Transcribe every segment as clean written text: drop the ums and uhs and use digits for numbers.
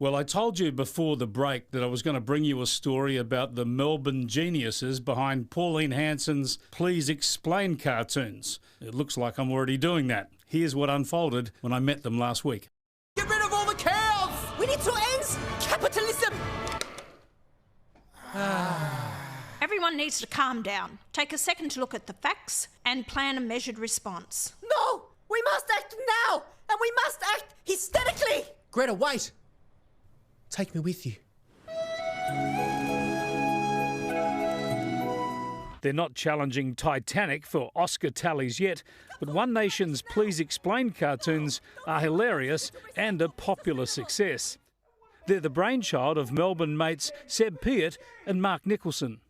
Well, I told you before the break that I was going to bring you a story about the Melbourne geniuses behind Pauline Hanson's Please Explain cartoons. It looks like I'm already doing that. Here's what unfolded when I met them last week. Get rid of all the cows! We need to end capitalism! Everyone needs to calm down. Take a second to look at the facts and plan a measured response. No! We must act now! And we must act hysterically! Greta, wait! Take me with you. They're not challenging Titanic for Oscar tallies yet, but One Nation's Please Explain cartoons are hilarious and a popular success. They're the brainchild of Melbourne mates Seb Peart and Mark Nicholson.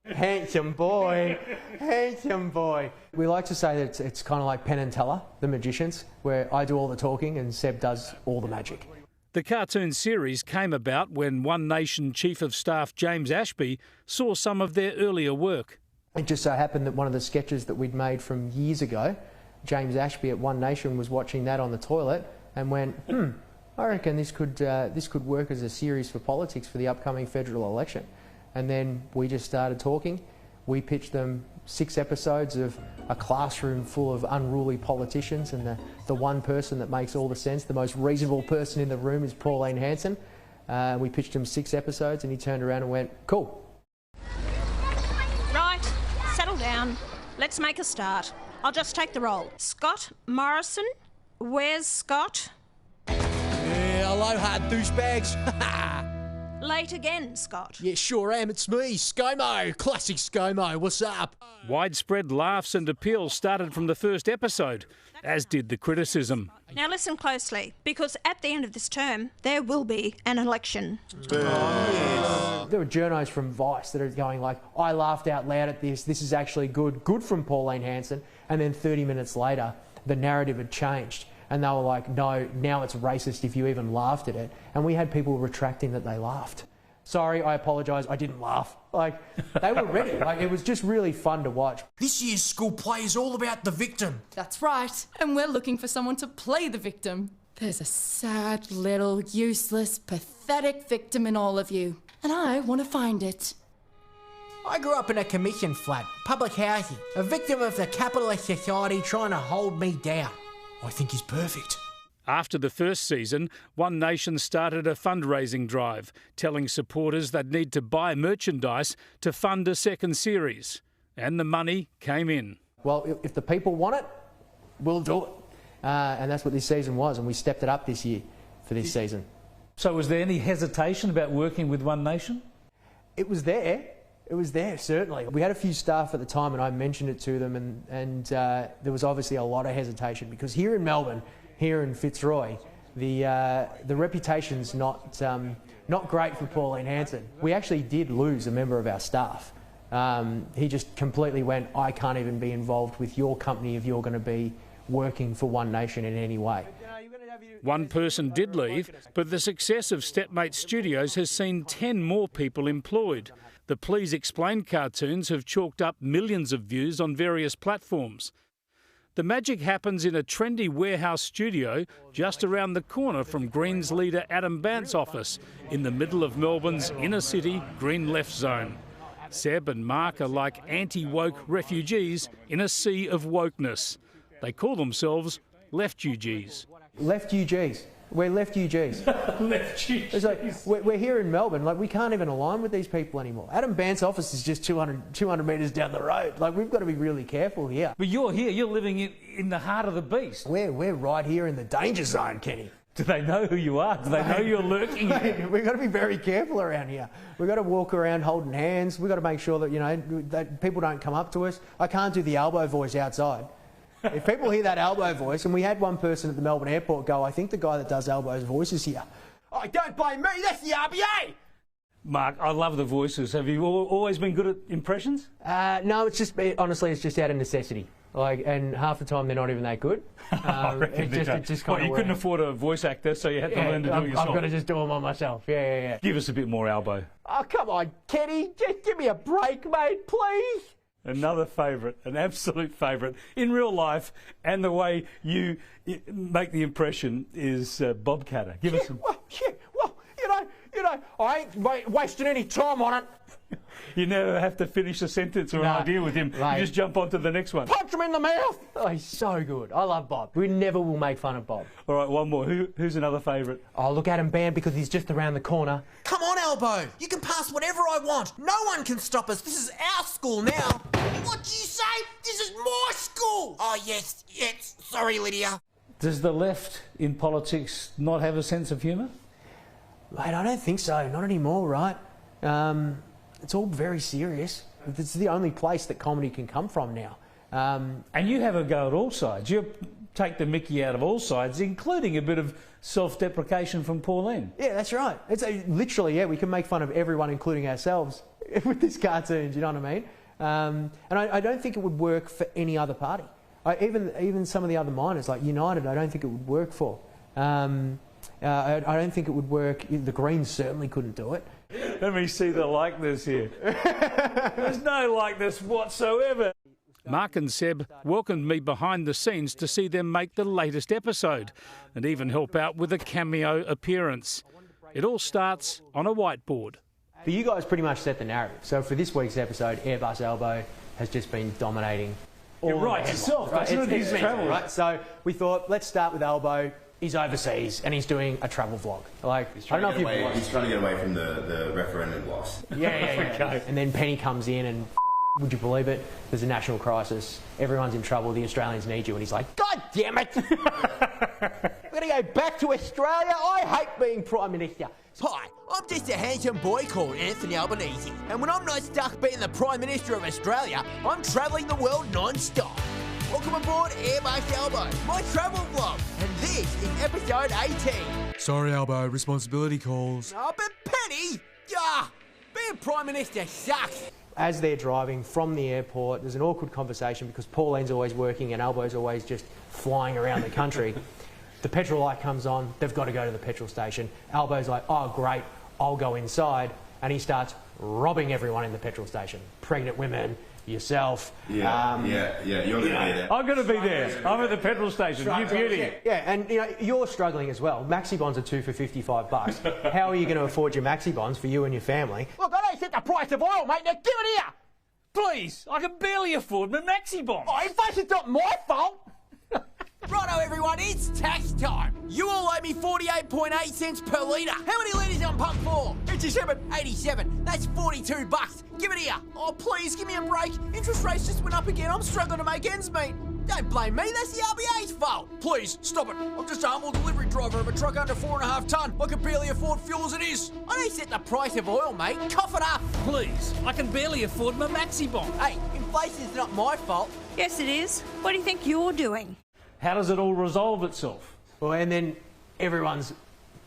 Handsome boy, handsome boy. We like to say that it's kind of like Penn and Teller, the magicians, where I do all the talking and Seb does all the magic. The cartoon series came about when One Nation Chief of Staff James Ashby saw some of their earlier work. It just so happened that one of the sketches that we'd made from years ago, James Ashby at One Nation was watching that on the toilet and went, I reckon this could work as a series for politics for the upcoming federal election. And then we just started talking. We pitched them 6 episodes of a classroom full of unruly politicians, and the one person that makes all the sense, the most reasonable person in the room, is Pauline Hanson. We pitched him 6 episodes and he turned around and went, cool. Right, settle down. Let's make a start. I'll just take the role. Scott Morrison? Where's Scott? Yeah, aloha, douchebags. Late again, Scott. Yeah, sure am. It's me, ScoMo. Classic ScoMo. What's up? Widespread laughs and appeal started from the first episode, as did the criticism. Now listen closely, because at the end of this term, there will be an election. There were journos from Vice that are going like, I laughed out loud at this is actually good from Pauline Hanson. And then 30 minutes later, the narrative had changed. And they were like, no, now it's racist if you even laughed at it. And we had people retracting that they laughed. Sorry, I apologise, I didn't laugh. Like, they were ready. Like, it was just really fun to watch. This year's school play is all about the victim. That's right. And we're looking for someone to play the victim. There's a sad, little, useless, pathetic victim in all of you. And I want to find it. I grew up in a commission flat, public housing, a victim of the capitalist society trying to hold me down. I think he's perfect. After the first season, One Nation started a fundraising drive, telling supporters they'd need to buy merchandise to fund a second series. And the money came in. Well, if the people want it, we'll do it. And that's what this season was, and we stepped it up this year for this season. So was there any hesitation about working with One Nation? It was there. It was there, certainly. We had a few staff at the time and I mentioned it to them, and there was obviously a lot of hesitation because here in Melbourne, here in Fitzroy, the reputation's not great for Pauline Hanson. We actually did lose a member of our staff. He just completely went, I can't even be involved with your company if you're going to be working for One Nation in any way. One person did leave, but the success of Stepmates Studios has seen 10 more people employed. The Please Explain cartoons have chalked up millions of views on various platforms. The magic happens in a trendy warehouse studio just around the corner from Greens leader Adam Bant's office in the middle of Melbourne's inner city Green Left zone. Seb and Mark are like anti-woke refugees in a sea of wokeness. They call themselves Left-UGs. Left-UGs. We're Left-UGs. Left-UGs. It's like, we're here in Melbourne, like we can't even align with these people anymore. Adam Bant's office is just 200 metres down the road. Like, we've got to be really careful here. But you're here, you're living in the heart of the beast. We're right here in the danger zone, Kenny. Do they know who you are? Do they know you're lurking here? We've got to be very careful around here. We've got to walk around holding hands. We've got to make sure that, you know, that people don't come up to us. I can't do the elbow voice outside. If people hear that elbow voice, and we had one person at the Melbourne airport go, I think the guy that does elbows voice is here. Oh, don't blame me, that's the RBA! Mark, I love the voices. Have you always been good at impressions? No, it's just, honestly, it's just out of necessity. Like, and half the time they're not even that good. It just kind of you couldn't afford a voice actor, so you had to learn to do it yourself. I've got to just do them on myself. Yeah. Give us a bit more elbow. Oh, come on, Kenny, just give me a break, mate, please. Another favourite, an absolute favourite in real life, and the way you make the impression is Bob Catter. Give us some. Well, I ain't wasting any time on it. You never have to finish a sentence or an idea with him. Mate. You just jump on to the next one. Punch him in the mouth. Oh, he's so good. I love Bob. We never will make fun of Bob. All right, one more. Who's another favourite? Oh, look at him banned because he's just around the corner. Come on, Elbow. You can pass whatever I want. No one can stop us. This is our school now. What do you say? This is my school. Oh, yes. Sorry, Lydia. Does the left in politics not have a sense of humour? Mate, I don't think so. Not anymore, right? It's all very serious. It's the only place that comedy can come from now. And you have a go at all sides. You take the mickey out of all sides, including a bit of self-deprecation from Pauline. Yeah, that's right. It's literally, we can make fun of everyone, including ourselves, with these cartoons, you know what I mean? And I don't think it would work for any other party. Even some of the other minors, like United, I don't think it would work for. I don't think it would work. The Greens certainly couldn't do it. Let me see the likeness here. There's no likeness whatsoever. Mark and Seb welcomed me behind the scenes to see them make the latest episode and even help out with a cameo appearance. It all starts on a whiteboard. But you guys pretty much set the narrative. So for this week's episode, Airbus Elbow has just been dominating. You're right yourself. That's not his travel. Right? So we thought, let's start with Elbow. He's overseas and he's doing a travel vlog. Like, he's trying to get away from the referendum loss. Yeah. Okay. And then Penny comes in and, would you believe it? There's a national crisis. Everyone's in trouble. The Australians need you. And he's like, God damn it! We're going to go back to Australia. I hate being Prime Minister. Hi, I'm just a handsome boy called Anthony Albanese. And when I'm not stuck being the Prime Minister of Australia, I'm travelling the world non-stop. Welcome aboard Airbus Elbow, my travel vlog. And this is episode 18. Sorry, Elbow, responsibility calls. Oh, but Penny! Being Prime Minister sucks. As they're driving from the airport, there's an awkward conversation because Pauline's always working and Elbow's always just flying around the country. The petrol light comes on, they've got to go to the petrol station. Elbow's like, oh great, I'll go inside. And he starts robbing everyone in the petrol station. Pregnant women, yourself. You're going to be there. I'm going to be there. I'm at the petrol station. You beauty. Yeah, and you're struggling as well. Maxi bonds are 2 for $55. How are you going to afford your maxi bonds for you and your family? Look, I don't set the price of oil, mate. Now give it here. Please, I can barely afford my maxi bonds. Oh, inflation's not my fault. Righto, everyone, it's tax time. You all owe me 48.8 cents per litre. How many litres on pump 4? 87. That's $42. Give it here. Oh, please, give me a break. Interest rates just went up again. I'm struggling to make ends meet. Don't blame me, that's the RBA's fault. Please, stop it. I'm just a humble delivery driver of a truck under 4.5 tonne. I can barely afford fuel as it is. I don't set the price of oil, mate. Cough it up. Please, I can barely afford my maxi bond. Hey, inflation's not my fault. Yes, it is. What do you think you're doing? How does it all resolve itself? Well, and then everyone's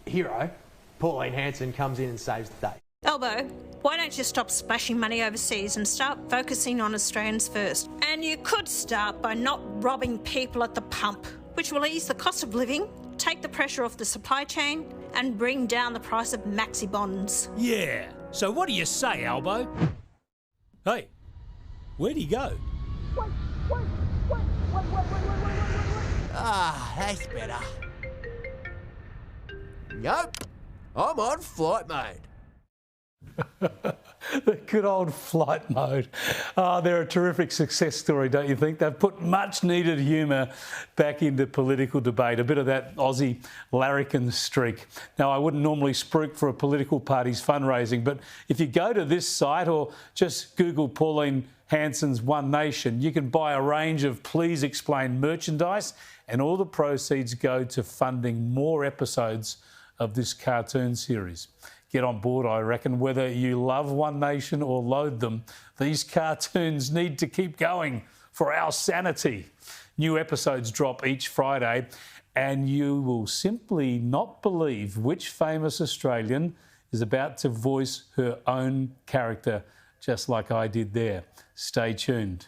hero, Pauline Hanson, comes in and saves the day. Elbow, why don't you stop splashing money overseas and start focusing on Australians first? And you could start by not robbing people at the pump, which will ease the cost of living, take the pressure off the supply chain, and bring down the price of maxi bonds. Yeah, so what do you say, Elbow? Hey, where'd he go? Ah, that's better. Nope, I'm on flight mode. The good old flight mode. Oh, they're a terrific success story, don't you think? They've put much needed humour back into political debate, a bit of that Aussie larrikin streak. Now, I wouldn't normally spruik for a political party's fundraising, but if you go to this site or just Google Pauline Hanson's One Nation, you can buy a range of Please Explain merchandise, and all the proceeds go to funding more episodes of this cartoon series. Get on board, I reckon. Whether you love One Nation or loathe them, these cartoons need to keep going for our sanity. New episodes drop each Friday, and you will simply not believe which famous Australian is about to voice her own character, just like I did there. Stay tuned.